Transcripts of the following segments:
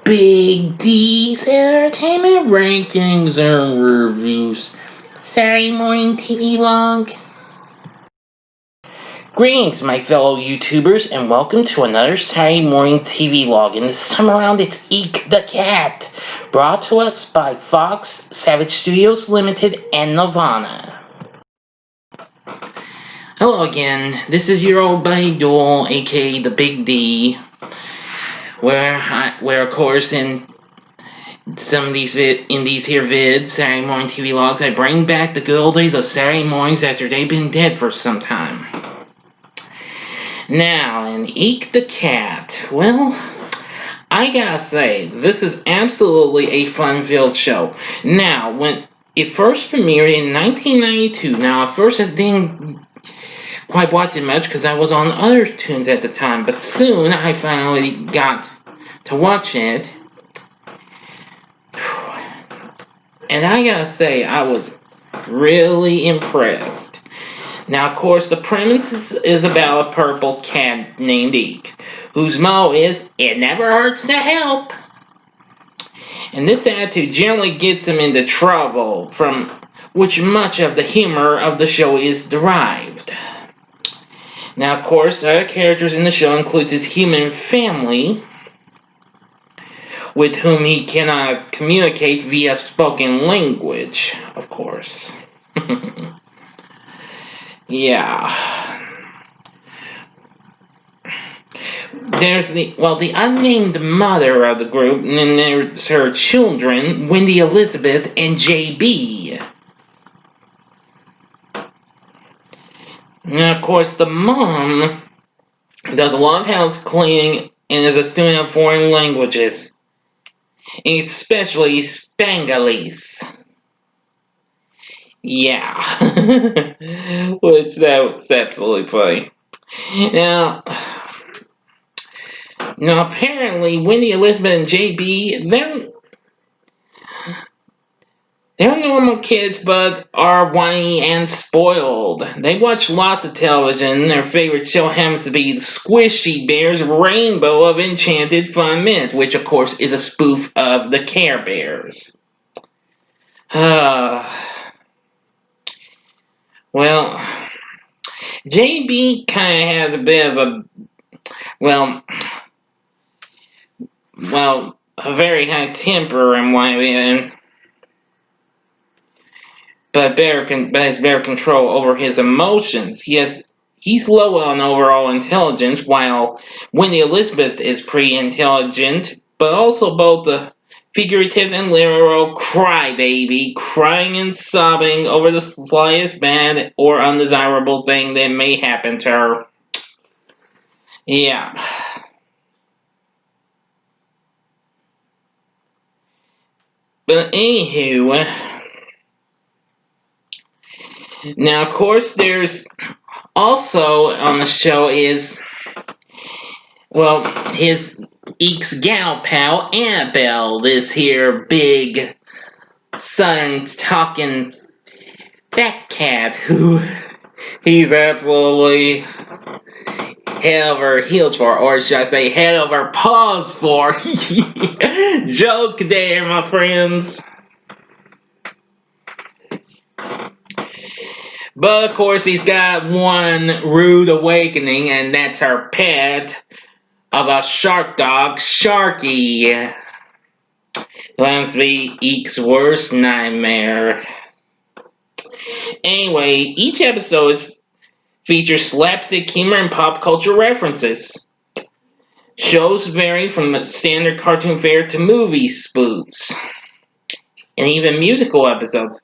Big D's Entertainment Rankings and Reviews. Saturday Morning TVLog. Greetings, my fellow YouTubers, and welcome to another Saturday Morning TVLog. And this time around, it's Eek the Cat, brought to us by Fox, Savage Studios Limited, and Nirvana. Hello again, this is your old buddy Duel, aka the Big D, where of course in some of these vids, Saturday Morning TV Logs, I bring back the good old days of Saturday mornings after they've been dead for some time. Now, in Eek the Cat, well, I gotta say, this is absolutely a fun-filled show. Now, when it first premiered in 1992, now at first I didn't quite watch it much because I was on other tunes at the time, but soon I finally got to watch it. And I gotta say, I was really impressed. Now, of course, the premise is about a purple cat named Eek, whose motto is, "It never hurts to help." And this attitude generally gets him into trouble, from which much of the humor of the show is derived. Now, of course, other characters in the show includes his human family, with whom he cannot communicate via spoken language, of course. Yeah. There's the unnamed mother of the group, and then there's her children, Wendy Elizabeth and JB. And of course, the mom does a lot of house cleaning and is a student of foreign languages, especially Spangalese. Yeah. Which that's absolutely funny. Now apparently Wendy, Elizabeth, and JB, they're normal kids, but are whiny and spoiled. They watch lots of television. Their favorite show happens to be Squishy Bear's Rainbow of Enchanted Fun Mint, which of course is a spoof of the Care Bears. Well, JB kind of has a bit of a very high temper and whiny, but has better control over his emotions. He's low on overall intelligence, while Wendy Elizabeth is pretty intelligent, but also both the figurative and literal crybaby, crying and sobbing over the slightest bad or undesirable thing that may happen to her. Yeah. But anywho, now of course there's also on the show is, his Eek's gal pal, Annabelle, this here big, southern talking fat cat who he's absolutely head over heels for, or should I say head over paws for. Joke there, my friends. But of course he's got one rude awakening, and that's her pet of a shark dog, Sharky. Who happens to be Eek's worst nightmare. Anyway, each episode features slapstick humor and pop culture references. Shows vary from standard cartoon fare to movie spoofs, and even musical episodes.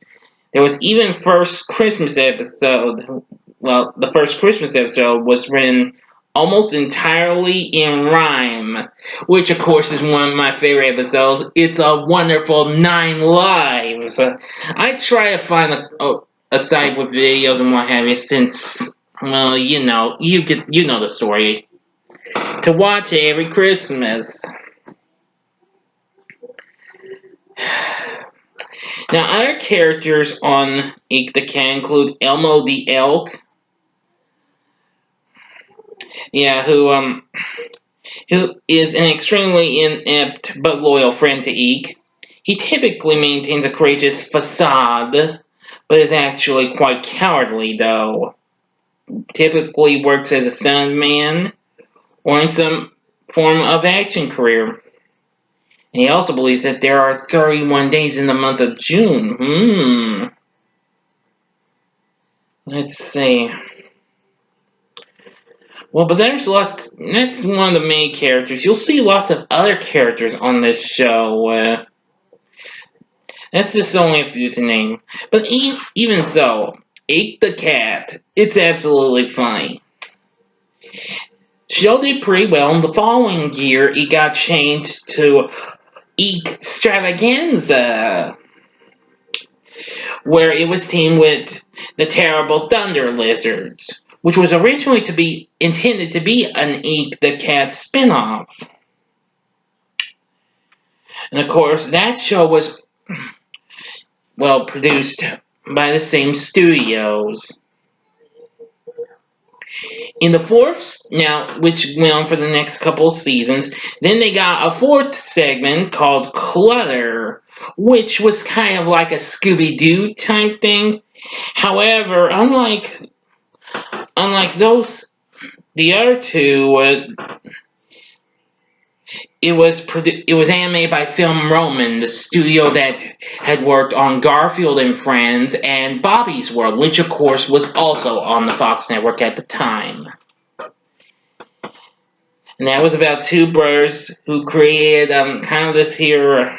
There was even first Christmas episode. Well, the first Christmas episode was written almost entirely in rhyme, which of course is one of my favorite episodes. It's a Wonderful 9 Lives. I try to find a site with videos and what have you, since, well, you know the story, to watch every Christmas. Now, other characters on Eek the Cat include Elmo the Elk. Yeah, who who is an extremely inept but loyal friend to Eek. He typically maintains a courageous facade, but is actually quite cowardly, though. Typically works as a stuntman or in some form of action career. And he also believes that there are 31 days in the month of June. Let's see. Well, but there's lots. That's one of the main characters. You'll see lots of other characters on this show. That's just only a few to name. But even so, Eek the Cat, it's absolutely funny. Show did pretty well. In the following year, it got changed to Eek Extravaganza, where it was teamed with the Terrible Thunder Lizards, which was originally intended to be an Eek the Cat spinoff. And of course, that show was, well, produced by the same studios. In the fourth, now, which went on for the next couple of seasons, then they got a fourth segment called Clutter, which was kind of like a Scooby-Doo type thing. However, unlike the other two, it was animated by Film Roman, the studio that had worked on Garfield and Friends and Bobby's World, which of course was also on the Fox network at the time. And that was about two brothers who created kind of this here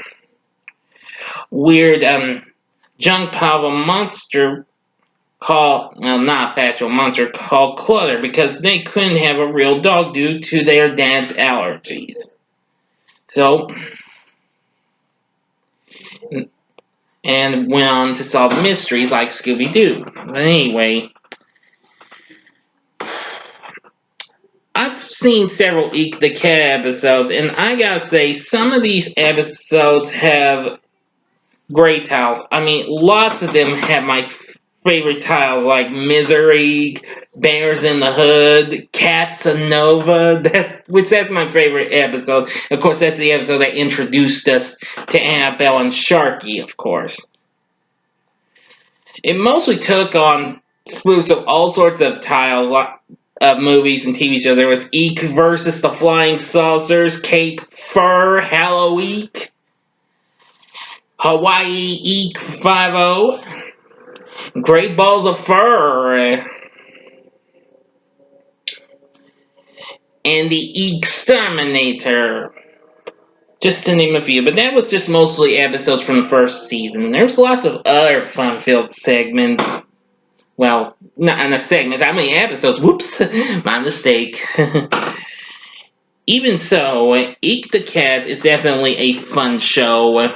weird junk pile of monster called, well, not actual monster, called Clutter, because they couldn't have a real dog due to their dad's allergies. So, and went on to solve mysteries like Scooby-Doo. But anyway, I've seen several Eek the Cat episodes, and I gotta say, some of these episodes have great titles. I mean, lots of them have my favorite titles, like Misery, Bears in the Hood, Casanova, that's my favorite episode. Of course, that's the episode that introduced us to Annabelle and Sharky, of course. It mostly took on spoofs of all sorts of titles, of movies and TV shows. There was Eek versus the Flying Saucers, Cape Fur, Hallow Eek, Hawaii Eek 5-0, Great Balls of Fur, and the Exterminator, just to name a few. But that was just mostly episodes from the first season. There's lots of other fun-filled segments. Well, not in a segment, I mean episodes. Whoops, my mistake. Even so, Eek the Cat is definitely a fun show.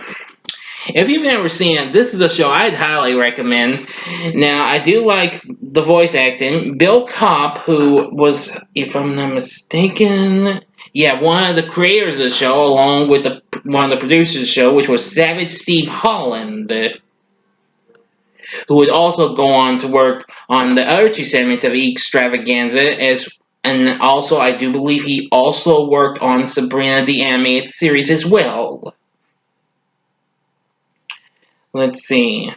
If you've never seen it, this is a show I'd highly recommend. Now, I do like the voice acting. Bill Kopp, who was, if I'm not mistaken, one of the creators of the show, along with one of the producers of the show, which was Savage Steve Holland, who would also go on to work on the other two segments of Extravaganza, and also, I do believe he also worked on Sabrina the Animated Series as well. Let's see.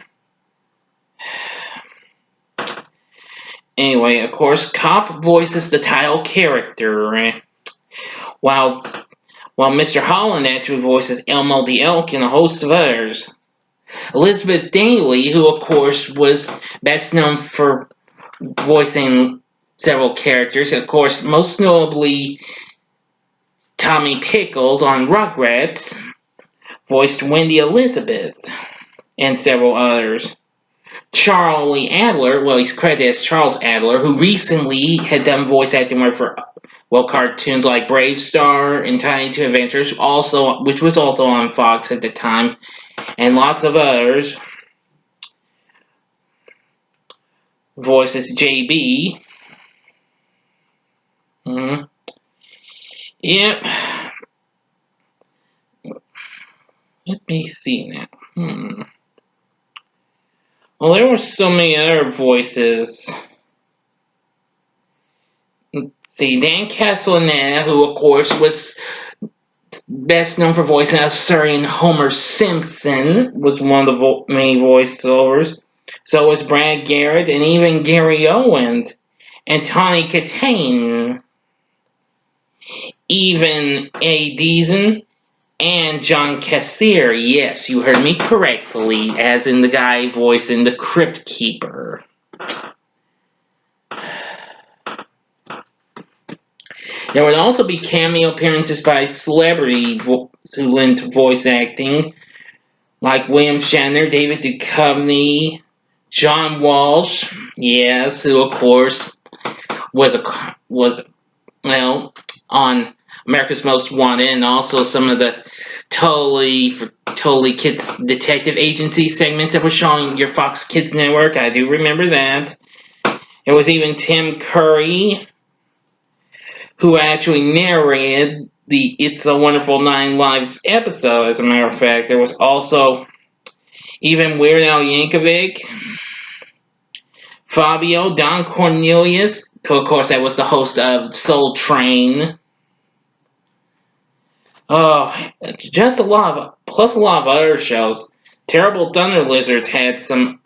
Anyway, of course, Kopp voices the title character, while Mr. Holland actually voices Elmo the Elk and a host of others. Elizabeth Daly, who of course was best known for voicing several characters, of course, most notably Tommy Pickles on Rugrats, voiced Wendy Elizabeth, and several others. Charlie Adler, well, he's credited as Charles Adler, who recently had done voice acting work for, cartoons like Brave Star and Tiny Toon Adventures, which was also on Fox at the time, and lots of others. Voices JB. Yep. Let me see now. Well, there were so many other voices. Let's See, Dan Castellaneta, who of course was best known for voicing Australian Homer Simpson, was one of the main voiceovers. So was Brad Garrett and even Gary Owens and Tawny Katane, even A. Deason and John Cassier. Yes, you heard me correctly, as in the guy voicing the Crypt Keeper. There would also be cameo appearances by celebrities who lent voice acting, like William Shatner, David Duchovny, John Walsh, yes, who of course was on America's Most Wanted, and also some of the Totally Kids Detective Agency segments that were showing your Fox Kids Network. I do remember that. It was even Tim Curry, who actually narrated the It's a Wonderful Nine Lives episode, as a matter of fact. There was also even Weird Al Yankovic, Fabio, Don Cornelius, who of course that was the host of Soul Train. Oh, just a lot of other shows. Terrible Thunder Lizards had some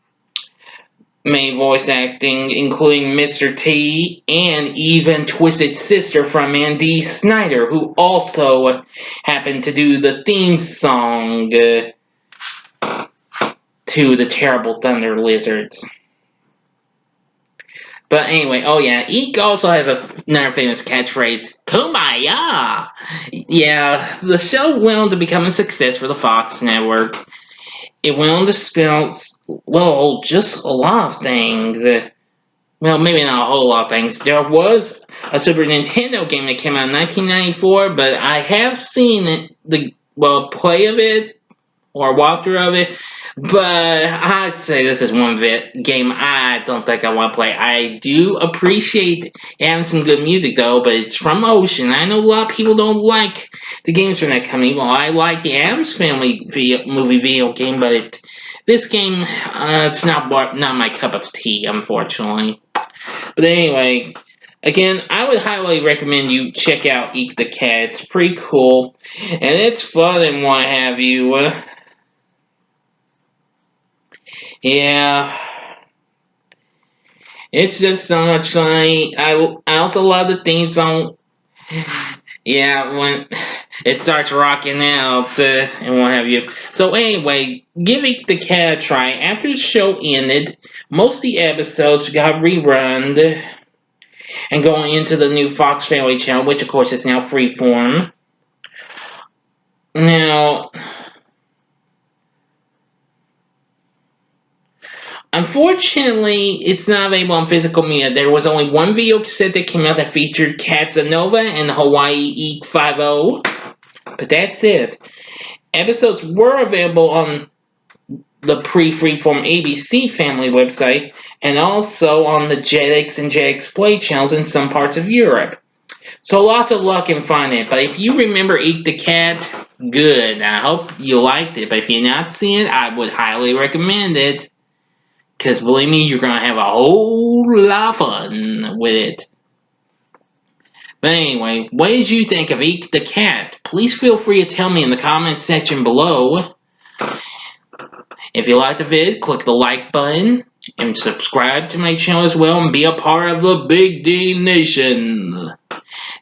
main voice acting, including Mr. T, and even Twisted Sister from Andy Snyder, who also happened to do the theme song to the Terrible Thunder Lizards. But anyway, oh yeah, Eek also has another famous catchphrase, Kumbaya! Yeah, the show went on to become a success for the Fox network. It went on to spell, well, just a lot of things. Well, maybe not a whole lot of things. There was a Super Nintendo game that came out in 1994, but I have seen play of it, or walkthrough of it, but I'd say this is one game I don't think I want to play. I do appreciate having some good music though, but it's from Ocean. I know a lot of people don't like the games from that company. Well, I like the Addams Family movie video game, but this game, it's not my cup of tea, unfortunately. But anyway, again, I would highly recommend you check out Eek the Cat. It's pretty cool, and it's fun and what have you. Yeah, it's just so much fun. I also love the theme song. Yeah, when it starts rocking out and what have you. So anyway, give Eek the Cat a try. After the show ended, most of the episodes got rerun and going into the new Fox Family channel, which of course is now Freeform. Now, unfortunately, it's not available on physical media. There was only one video cassette that came out that featured Casanova and Hawaii Eek 5-0, but that's it. Episodes were available on the pre-Freeform ABC Family website, and also on the Jetix and Jetix Play channels in some parts of Europe. So lots of luck in finding it. But if you remember Eek the Cat, good. I hope you liked it. But if you're not seeing it, I would highly recommend it. Because believe me, you're going to have a whole lot of fun with it. But anyway, what did you think of Eek the Cat? Please feel free to tell me in the comments section below. If you liked the vid, click the like button. And subscribe to my channel as well and be a part of the Big D Nation.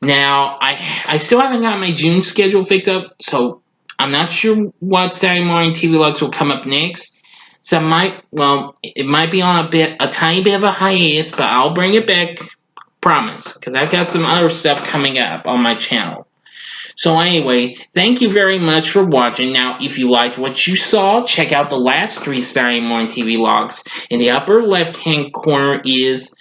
Now, I still haven't got my June schedule fixed up, so I'm not sure what Saturday Morning TVLogs will come up next. So it might be on a tiny bit of a hiatus, but I'll bring it back, promise, because I've got some other stuff coming up on my channel. So anyway, thank you very much for watching. Now, if you liked what you saw, check out the last 3 Saturday Morning TV-logs. In the upper left-hand corner is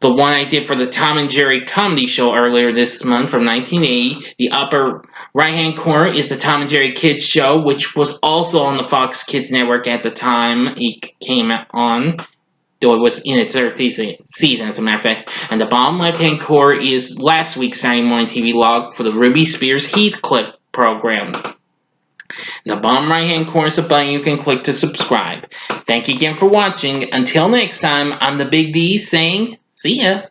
the one I did for the Tom and Jerry comedy show earlier this month from 1980. The upper right-hand corner is the Tom and Jerry Kids show, which was also on the Fox Kids Network at the time it came on. Though it was in its third season, as a matter of fact. And the bottom left-hand corner is last week's Saturday Morning TV log for the Ruby Spears Heathcliff programs. The bottom right-hand corner is a button you can click to subscribe. Thank you again for watching. Until next time, I'm the Big D saying, see ya.